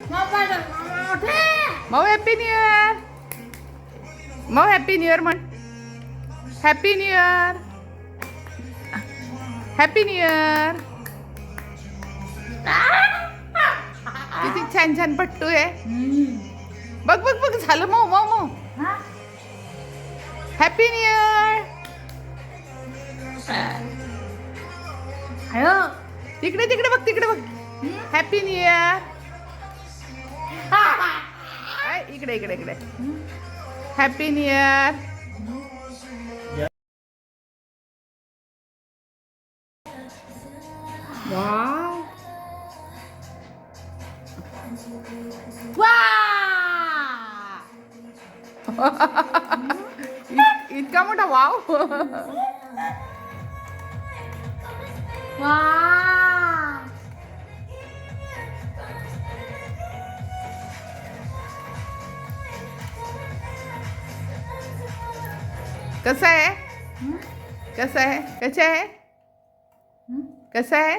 माऊ happy new year. माऊ happy new year म्हण. Happy new year. Happy new year. किती छान छान पट्टू आहे. बघ बघ बघ झालं मऊ मऊ मऊ. Happy new year. तिकडे तिकडे बघ तिकडे बघ. Happy new year. इकडे इकडे इकडे. Happy new year. वाव. इतका मोठा वाव. कसं आहे. कसं आहे. कसे आहे. कसं आहे.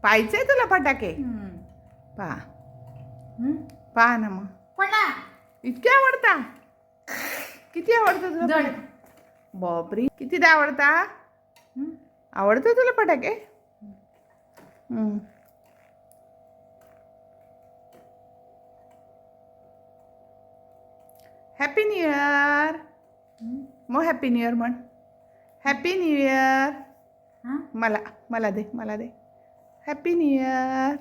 पाहायचंय तुला फटाके. पहा पहा ना मग. इतके आवडता. किती आवडतं तुला. बापरे किती आवडता. आवडतं तुला फटाके. Happy new year. मग हॅपी न्यू इयर म्हण. Happy new year. मला मला दे मला दे. Happy new year.